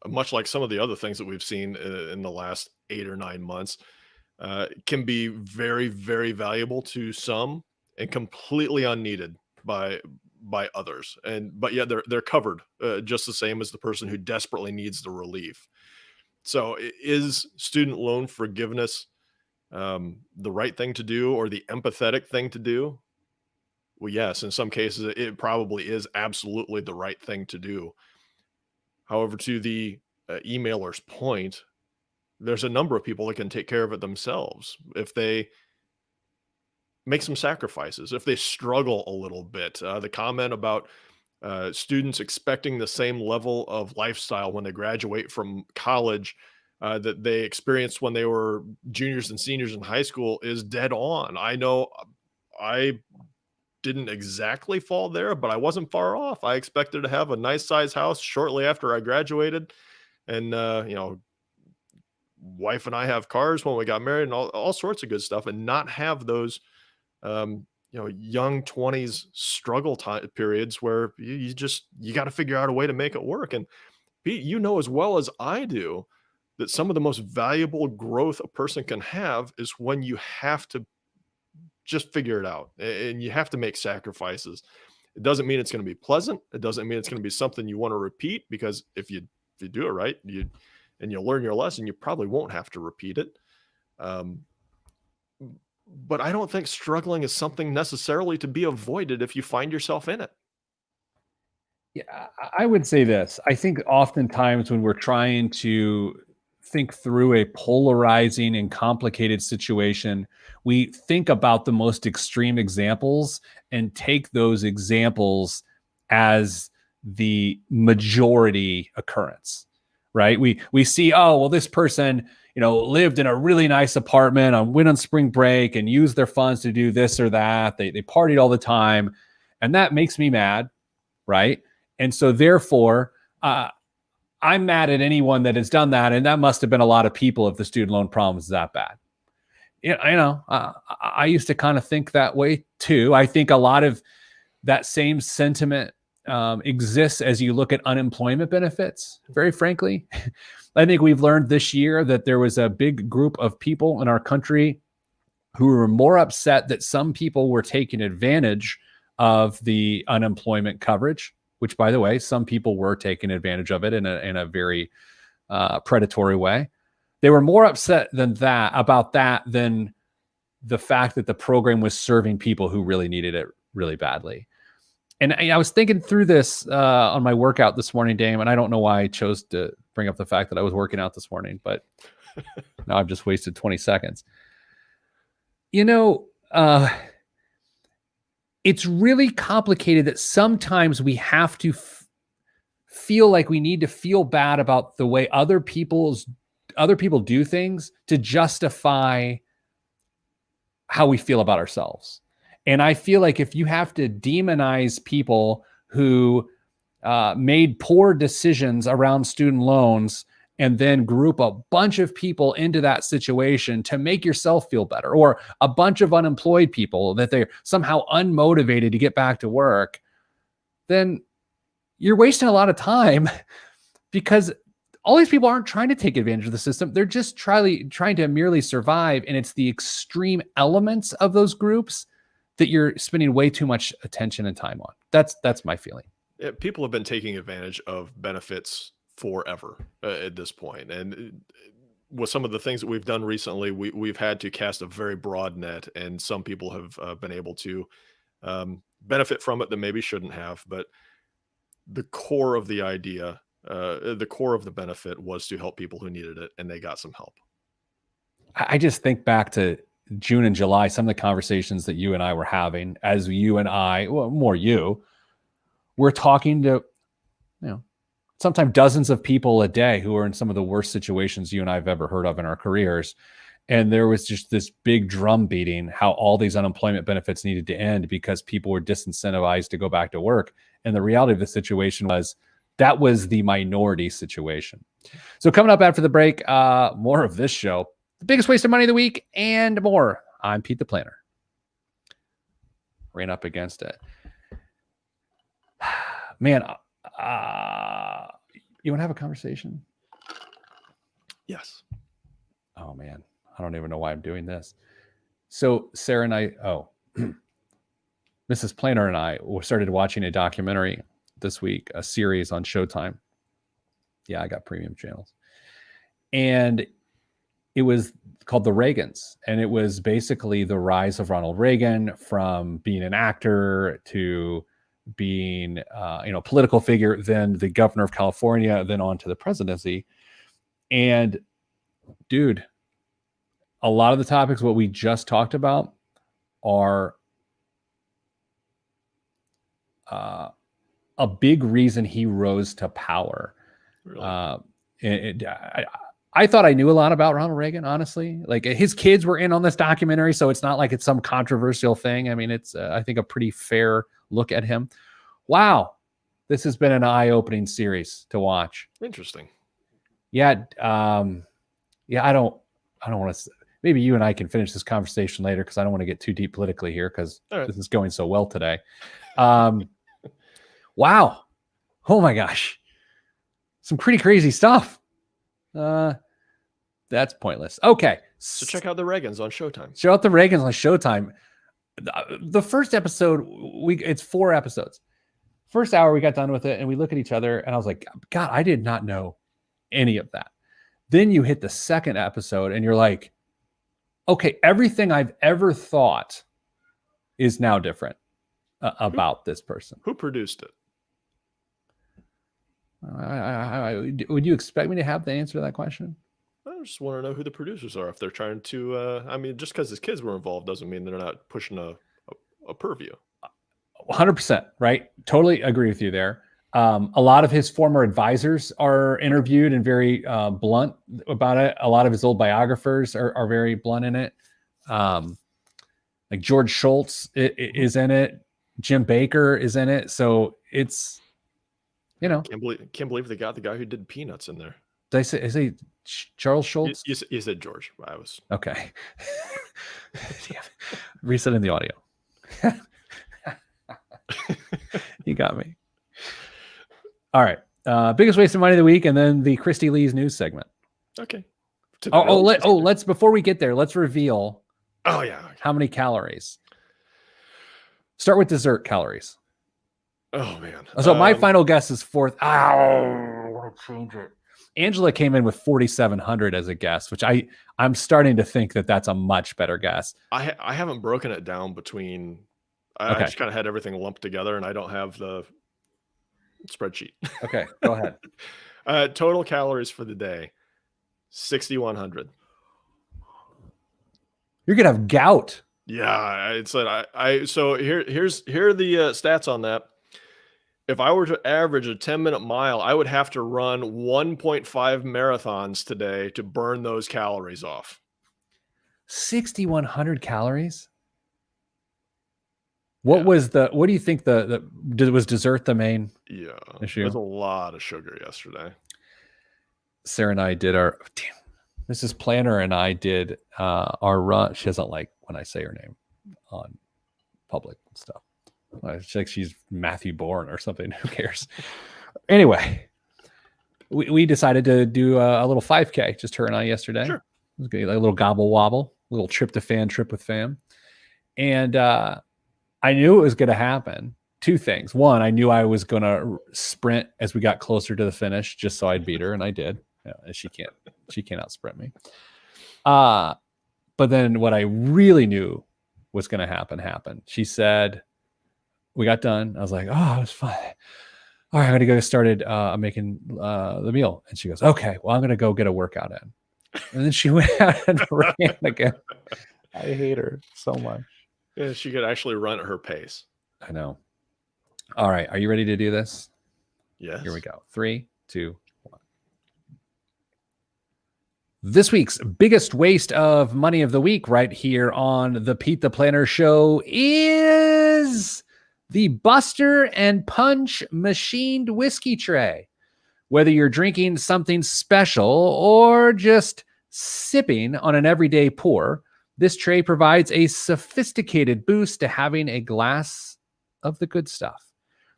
Speaker 2: much like some of the other things that we've seen in the last 8 or 9 months, can be very, very valuable to some and completely unneeded by others. But yeah, they're covered just the same as the person who desperately needs the relief. So is student loan forgiveness the right thing to do, or the empathetic thing to do? Well, yes, in some cases it probably is absolutely the right thing to do. However, to the emailer's point, there's a number of people that can take care of it themselves if they make some sacrifices, if they struggle a little bit. The comment about students expecting the same level of lifestyle when they graduate from college that they experienced when they were juniors and seniors in high school is dead on. I know I didn't exactly fall there, but I wasn't far off. I expected to have a nice size house shortly after I graduated. And, wife and I have cars when we got married and all sorts of good stuff, and not have those young 20s struggle periods where you got to figure out a way to make it work. And Pete, you know as well as I do that some of the most valuable growth a person can have is when you have to just figure it out and you have to make sacrifices. It doesn't mean it's going to be pleasant. It doesn't mean it's going to be something you want to repeat, because if you do it right, and you'll learn your lesson, you probably won't have to repeat it. But I don't think struggling is something necessarily to be avoided if you find yourself in it.
Speaker 1: Yeah, I would say this. I think oftentimes when we're trying to think through a polarizing and complicated situation, we think about the most extreme examples and take those examples as the majority occurrence, right? We see, oh, well, this person, lived in a really nice apartment went on spring break and used their funds to do this or that. They partied all the time. And that makes me mad, right? And so therefore, I'm mad at anyone that has done that. And that must have been a lot of people if the student loan problem is that bad. I used to kind of think that way too. I think a lot of that same sentiment exists as you look at unemployment benefits, very frankly. I think we've learned this year that there was a big group of people in our country who were more upset that some people were taking advantage of the unemployment coverage, which, by the way, some people were taking advantage of it in a very predatory way. They were more upset about that than the fact that the program was serving people who really needed it really badly. And I was thinking through this on my workout this morning, Dame, and I don't know why I chose to bring up the fact that I was working out this morning, but now I've just wasted 20 seconds. It's really complicated that sometimes we have to feel like we need to feel bad about the way other people do things to justify how we feel about ourselves. And I feel like if you have to demonize people who made poor decisions around student loans and then group a bunch of people into that situation to make yourself feel better, or a bunch of unemployed people that they're somehow unmotivated to get back to work, then you're wasting a lot of time, because all these people aren't trying to take advantage of the system. They're just trying to merely survive. And it's the extreme elements of those groups that you're spending way too much attention and time on. That's my feeling.
Speaker 2: Yeah, people have been taking advantage of benefits forever at this point. And with some of the things that we've done recently, we've had to cast a very broad net, and some people have been able to benefit from it that maybe shouldn't have. But the core of the idea, the core of the benefit was to help people who needed it, and they got some help.
Speaker 1: I just think back to June and July, some of the conversations that you and I were having, as you and I, well, more you, we're talking to, sometimes dozens of people a day who are in some of the worst situations you and I have ever heard of in our careers. And there was just this big drum beating how all these unemployment benefits needed to end because people were disincentivized to go back to work. And the reality of the situation was that was the minority situation. So coming up after the break, more of this show, the biggest waste of money of the week and more. I'm Pete the Planner. Ran up against it. Man, you want to have a conversation?
Speaker 2: Yes.
Speaker 1: Oh, man. I don't even know why I'm doing this. So Sarah and I, Mrs. Planner and I started watching a documentary this week, a series on Showtime. Yeah, I got premium channels. And it was called The Reagans. And it was basically the rise of Ronald Reagan from being an actor to being a political figure, then the governor of California, then on to the presidency. And dude, a lot of the topics, what we just talked about, are a big reason he rose to power. Really? I thought I knew a lot about Ronald Reagan, honestly. Like, his kids were in on this documentary, so it's not like it's some controversial thing. I mean, it's, I think, a pretty fair look at him. Wow. This has been an eye-opening series to watch.
Speaker 2: Interesting.
Speaker 1: Yeah. I don't want to, maybe you and I can finish this conversation later, because I don't want to get too deep politically here, because This is going so well today. Wow. Oh my gosh. Some pretty crazy stuff. That's pointless. Okay.
Speaker 2: So check out The Reagans on Showtime.
Speaker 1: Check out The Reagans on Showtime. The first episode, it's 4 episodes. First hour, we got done with it, and we look at each other, and I was like, God, I did not know any of that. Then you hit the second episode, and you're like, okay, everything I've ever thought is now different about this person.
Speaker 2: Who produced it?
Speaker 1: Would you expect me to have the answer to that question?
Speaker 2: I just want to know who the producers are. If they're trying to, just because his kids were involved doesn't mean they're not pushing a purview.
Speaker 1: 100%, right? Totally agree with you there. A lot of his former advisors are interviewed and very blunt about it. A lot of his old biographers are very blunt in it. Like George Schultz is in it. Jim Baker is in it. So it's,
Speaker 2: Can't believe they got the guy who did Peanuts in there.
Speaker 1: Did I say Charles Schultz?
Speaker 2: You said George. I was
Speaker 1: okay. Reset in the audio. You got me. All right. Biggest waste of money of the week, and then the Christy Lee's news segment.
Speaker 2: Okay.
Speaker 1: Let's before we get there, let's reveal.
Speaker 2: Oh yeah. Okay.
Speaker 1: How many calories? Start with dessert calories.
Speaker 2: Oh man.
Speaker 1: So my final guess is fourth. Oh, I want to change it. Angela came in with 4,700 as a guess, which I'm starting to think that's a much better guess.
Speaker 2: I haven't broken it down between. I just kind of had everything lumped together, and I don't have the spreadsheet.
Speaker 1: Okay, go ahead.
Speaker 2: Total calories for the day, 6,100.
Speaker 1: You're gonna have gout.
Speaker 2: Yeah, it said so here are the stats on that. If I were to average a 10-minute mile, I would have to run 1.5 marathons today to burn those calories off.
Speaker 1: 6,100 calories. What do you think was dessert the main issue?
Speaker 2: There's a lot of sugar yesterday.
Speaker 1: Sarah and I did Mrs. Planner and I did our run. She doesn't like when I say her name on public stuff. It's like she's Matthew Bourne or something. Who cares? Anyway, we decided to do a little 5K, just her and I yesterday.
Speaker 2: Sure.
Speaker 1: It was good, like a little gobble wobble, a little trip with fam. And I knew it was going to happen. Two things. One, I knew I was going to sprint as we got closer to the finish, just so I'd beat her, and I did. She can't out-sprint me. But then what I really knew was going to happen happened. She said, we got done. I was like, oh, it was fun. All right, I'm going to go get started making the meal. And she goes, okay, well, I'm going to go get a workout in. And then she went out and ran again. I hate her so much.
Speaker 2: Yeah, she could actually run at her pace.
Speaker 1: I know. All right, are you ready to do this?
Speaker 2: Yes.
Speaker 1: Here we go. 3, 2, 1. This week's biggest waste of money of the week right here on the Pete the Planner Show is the Buster and Punch machined whiskey tray. Whether you're drinking something special or just sipping on an everyday pour, this tray provides a sophisticated boost to having a glass of the good stuff.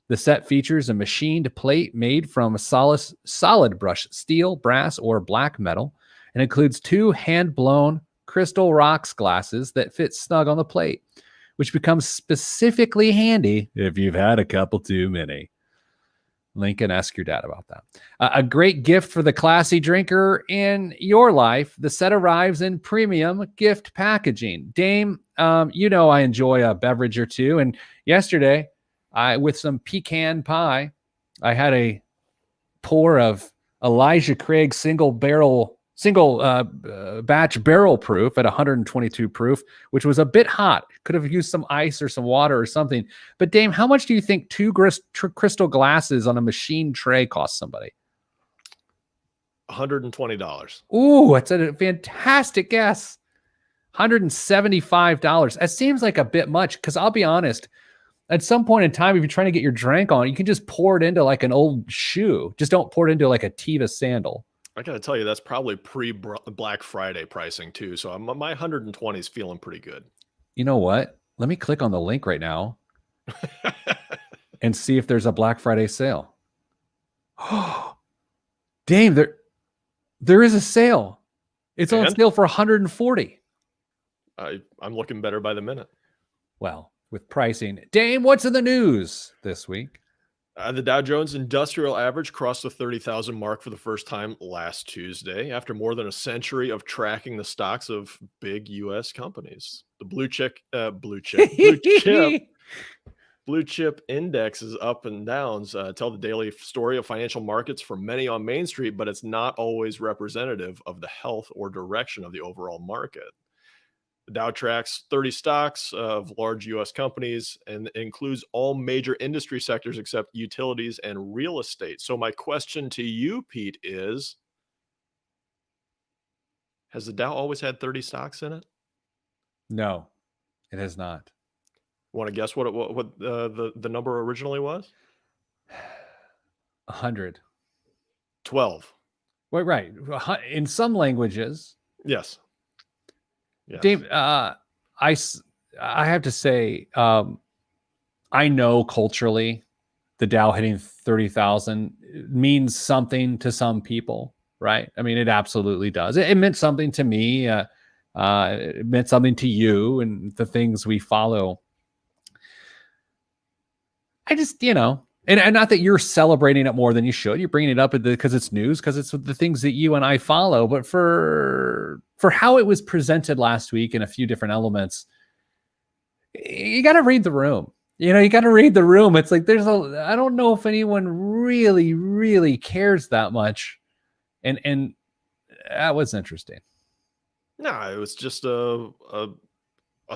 Speaker 1: The set features a machined plate made from solid brushed steel, brass, or black metal, and includes 2 hand-blown crystal rocks glasses that fit snug on the plate, which becomes specifically handy if you've had a couple too many. Lincoln, ask your dad about that. A great gift for the classy drinker in your life. The set arrives in premium gift packaging. Dame, I enjoy a beverage or two. And yesterday, with some pecan pie, I had a pour of Elijah Craig single batch barrel proof at 122 proof, which was a bit hot. Could have used some ice or some water or something. But Dame, how much do you think 2 crystal glasses on a machine tray cost somebody?
Speaker 2: $120.
Speaker 1: Ooh, that's a fantastic guess. $175. That seems like a bit much, because I'll be honest, at some point in time, if you're trying to get your drink on, you can just pour it into like an old shoe. Just don't pour it into like a Teva sandal.
Speaker 2: I got to tell you, that's probably pre-Black Friday pricing too. So my 120 is feeling pretty good.
Speaker 1: You know what? Let me click on the link right now and see if there's a Black Friday sale. Oh, damn, there is a sale. It's on sale for 140.
Speaker 2: I'm looking better by the minute.
Speaker 1: Well, with pricing. Dame, what's in the news this week?
Speaker 2: The Dow Jones Industrial Average crossed the 30,000 mark for the first time last Tuesday after more than a century of tracking the stocks of big U.S. companies. The blue chip indexes up and downs tell the daily story of financial markets for many on Main Street, but it's not always representative of the health or direction of the overall market. The Dow tracks 30 stocks of large US companies and includes all major industry sectors except utilities and real estate. So, my question to you, Pete, is has the Dow always had 30 stocks in it?
Speaker 1: No, it has not.
Speaker 2: Want to guess what the number originally was?
Speaker 1: 100.
Speaker 2: 12.
Speaker 1: Wait, right. In some languages,
Speaker 2: Yes. Yes.
Speaker 1: Dave, I have to say, I know culturally the Dow hitting 30,000 means something to some people, right? I mean, it absolutely does. It meant something to me. It meant something to you and the things we follow. I just, and not that you're celebrating it more than you should. You're bringing it up because it's news, because it's the things that you and I follow. But for how it was presented last week in a few different elements, you got to read the room. You got to read the room. It's like I don't know if anyone really, really cares that much, and that was interesting.
Speaker 2: No, it was just a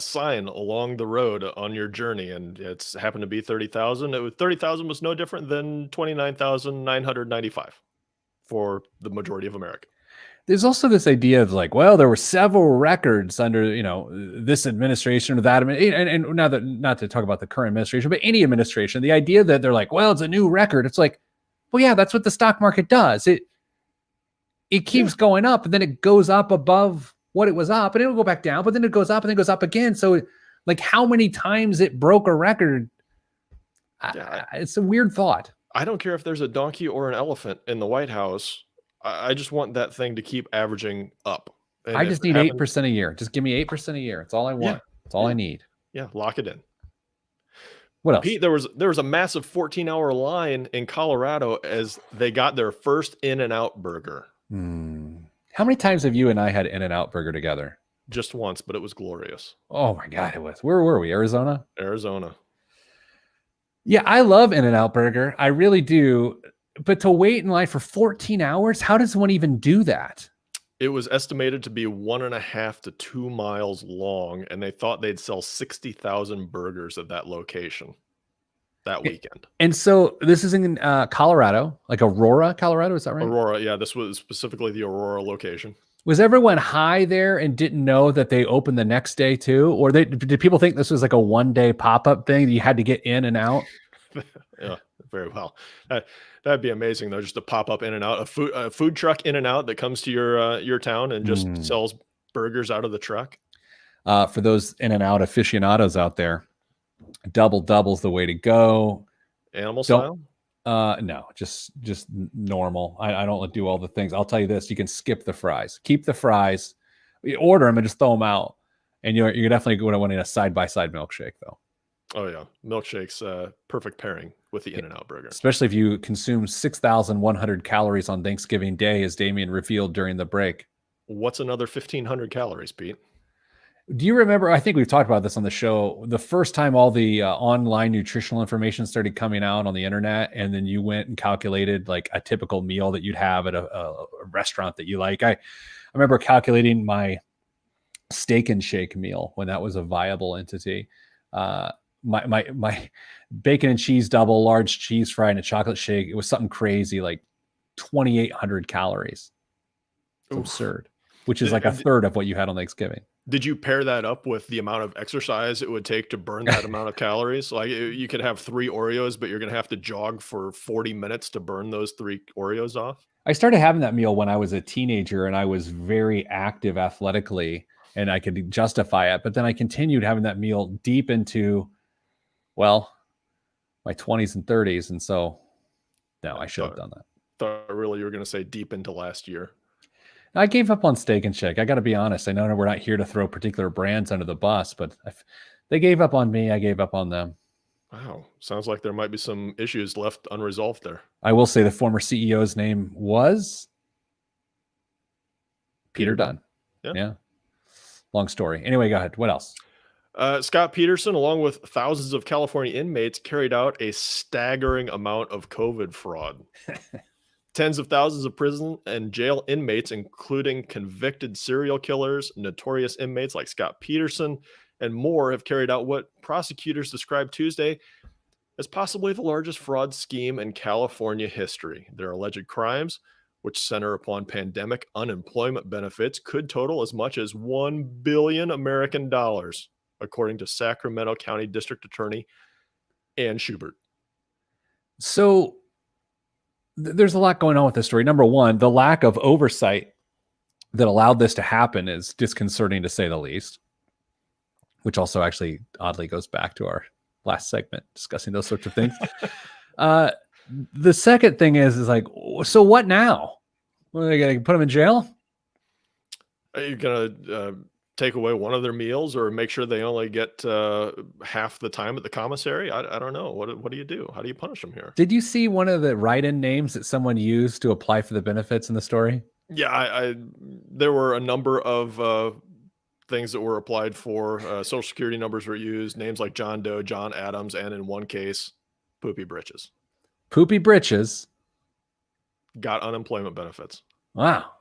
Speaker 2: sign along the road on your journey, and it's happened to be 30,000. It was 30,000 was no different than 29,995 for the majority of America.
Speaker 1: There's also this idea of like, well, there were several records under, this administration or that, and now that, not to talk about the current administration, but any administration, the idea that they're like, well, it's a new record. It's like, well, yeah, that's what the stock market does. It keeps going up, and then it goes up above what it was up, and it'll go back down, but then it goes up and then goes up again. So like how many times it broke a record, it's a weird thought.
Speaker 2: I don't care if there's a donkey or an elephant in the White House. I just want that thing to keep averaging up. And
Speaker 1: I
Speaker 2: if
Speaker 1: just
Speaker 2: it
Speaker 1: need
Speaker 2: happens,
Speaker 1: 8% a year. Just give me 8% a year. It's all I want. It's all I need.
Speaker 2: yeah, lock it in.
Speaker 1: What else?
Speaker 2: Pete, there was a massive 14-hour line in Colorado as they got their first In-N-Out burger.
Speaker 1: How many times have you and I had In-N-Out burger together?
Speaker 2: Just once, but it was glorious.
Speaker 1: Oh my God, it was. Where were we? Arizona?
Speaker 2: Arizona.
Speaker 1: Yeah, I love In-N-Out burger. I really do. But to wait in line for 14 hours, how does one even do that?
Speaker 2: It was estimated to be 1.5 to 2 miles long, and they thought they'd sell 60,000 burgers at that location that weekend.
Speaker 1: And so this is in Colorado, like Aurora, Colorado. Is that right?
Speaker 2: Aurora, yeah, this was specifically the Aurora location.
Speaker 1: Was everyone high there and didn't know that they opened the next day too? Or did people think this was like a one-day pop-up thing that you had to get in and out?
Speaker 2: Yeah, very well. That'd be amazing though, just to pop up In-N-Out, a food truck In-N-Out that comes to your town and just sells burgers out of the truck.
Speaker 1: For those In-N-Out aficionados out there, double's the way to go.
Speaker 2: Animal style?
Speaker 1: No, just normal. I don't do all the things. I'll tell you this: you can skip the fries, keep the fries, you order them and just throw them out. And you're definitely going to want a side-by-side milkshake though.
Speaker 2: Oh yeah, milkshake's perfect pairing with the In-N-Out burger,
Speaker 1: especially if you consume 6,100 calories on Thanksgiving Day, as Damien revealed during the break.
Speaker 2: What's another 1,500 calories, Pete?
Speaker 1: Do you remember, I think we've talked about this on the show, the first time all the online nutritional information started coming out on the internet, and then you went and calculated like a typical meal that you'd have at a restaurant that you like. I remember calculating my Steak and Shake meal when that was a viable entity. My bacon and cheese double, large cheese fry, and a chocolate shake. It was something crazy, like 2,800 calories. It's absurd, which is like a third of what you had on Thanksgiving.
Speaker 2: Did you pair that up with the amount of exercise it would take to burn that amount of calories? Like you could have 3 Oreos, but you're going to have to jog for 40 minutes to burn those 3 Oreos off.
Speaker 1: I started having that meal when I was a teenager and I was very active athletically and I could justify it. But then I continued having that meal deep into, well, my 20s and 30s. And so, no, I should have done that.
Speaker 2: Thought really you were going to say deep into last year.
Speaker 1: I gave up on Steak and Shake. I got to be honest. I know we're not here to throw particular brands under the bus, but if they gave up on me, I gave up on them.
Speaker 2: Wow. Sounds like there might be some issues left unresolved there.
Speaker 1: I will say the former CEO's name was Peter Dunn. Yeah. Long story. Anyway, go ahead. What else?
Speaker 2: Scott Peterson, along with thousands of California inmates, carried out a staggering amount of COVID fraud. Tens of thousands of prison and jail inmates, including convicted serial killers, notorious inmates like Scott Peterson, and more, have carried out what prosecutors described Tuesday as possibly the largest fraud scheme in California history. Their alleged crimes, which center upon pandemic unemployment benefits, could total as much as 1 billion American dollars, according to Sacramento County District Attorney Ann Schubert.
Speaker 1: So there's a lot going on with this story. Number one, the lack of oversight that allowed this to happen is disconcerting to say the least, which also actually oddly goes back to our last segment discussing those sorts of things. The second thing is like, so what now? What, are they going to put them in jail?
Speaker 2: Are you going to take away one of their meals or make sure they only get half the time at the commissary? I don't know. What do you do? How do you punish them here?
Speaker 1: Did you see one of the write-in names that someone used to apply for the benefits in the story?
Speaker 2: Yeah, there were a number of things that were applied for. Social security numbers were used, names like John Doe, John Adams, and in one case, Poopy Britches.
Speaker 1: Poopy Britches
Speaker 2: got unemployment benefits.
Speaker 1: Wow.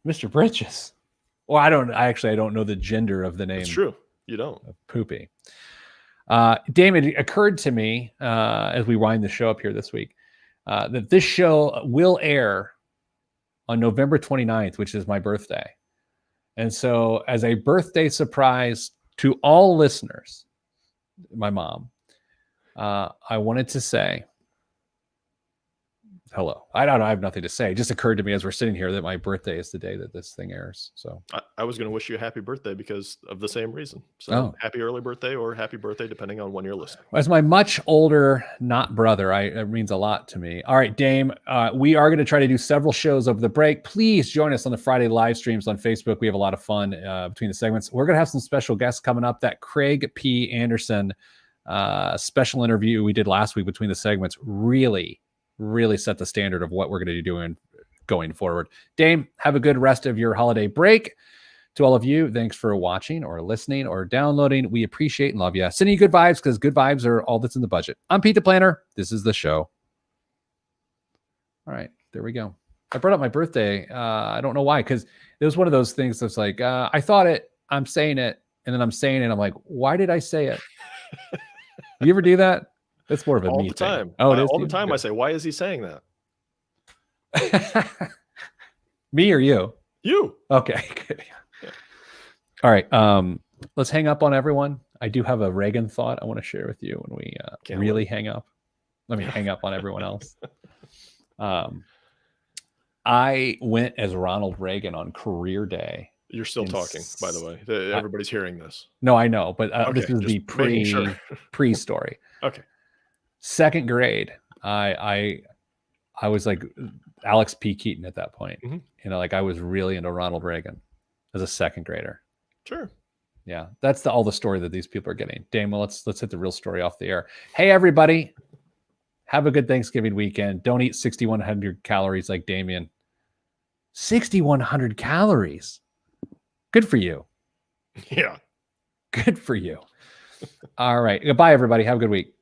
Speaker 1: Mr. Britches. Well, I don't know the gender of the name.
Speaker 2: It's true. You don't.
Speaker 1: Poopy. Damon, it occurred to me as we wind the show up here this week that this show will air on November 29th, which is my birthday. And so as a birthday surprise to all listeners, my mom, I wanted to say hello. I don't know. I have nothing to say. It just occurred to me as we're sitting here that my birthday is the day that this thing airs. So
Speaker 2: I was going to wish you a happy birthday because of the same reason. So happy early birthday or happy birthday, depending on when you're listening.
Speaker 1: As my much older, not brother, it means a lot to me. All right, Dame, we are going to try to do several shows over the break. Please join us on the Friday live streams on Facebook. We have a lot of fun between the segments. We're going to have some special guests coming up. That Craig P. Anderson special interview we did last week between the segments really set the standard of what we're going to be doing going forward. Dame, have a good rest of your holiday break. To all of you, thanks for watching or listening or downloading. We appreciate and love you. Sending you good vibes because good vibes are all that's in the budget. I'm Pete the Planner. This is the show. All right, there we go. I brought up my birthday. I don't know why, because it was one of those things that's like, I thought it, I'm saying it, and then I'm saying it. I'm like, why did I say it? You ever do that? That's more of a
Speaker 2: all
Speaker 1: me
Speaker 2: the
Speaker 1: thing.
Speaker 2: time.
Speaker 1: Oh, it is
Speaker 2: all the time. I say, why is he saying
Speaker 1: that? Me or you?
Speaker 2: You.
Speaker 1: Okay. Good. Yeah. All right. Let's hang up on everyone. I do have a Reagan thought I want to share with you when we really hang up. Let me hang up on everyone else. I went as Ronald Reagan on career day.
Speaker 2: You're still talking, by the way. Everybody's hearing this.
Speaker 1: No, I know, but
Speaker 2: okay,
Speaker 1: this is the pre-story.
Speaker 2: Okay.
Speaker 1: Second grade, I was like Alex P. Keaton at that point.
Speaker 2: Mm-hmm.
Speaker 1: You know, like I was really into Ronald Reagan as a second grader.
Speaker 2: Sure.
Speaker 1: Yeah, that's all the story that these people are getting. Dame, let's hit the real story off the air. Hey, everybody, have a good Thanksgiving weekend. Don't eat 6,100 calories like Damien. 6,100 calories. Good for you.
Speaker 2: Yeah.
Speaker 1: Good for you. All right. Goodbye, everybody. Have a good week.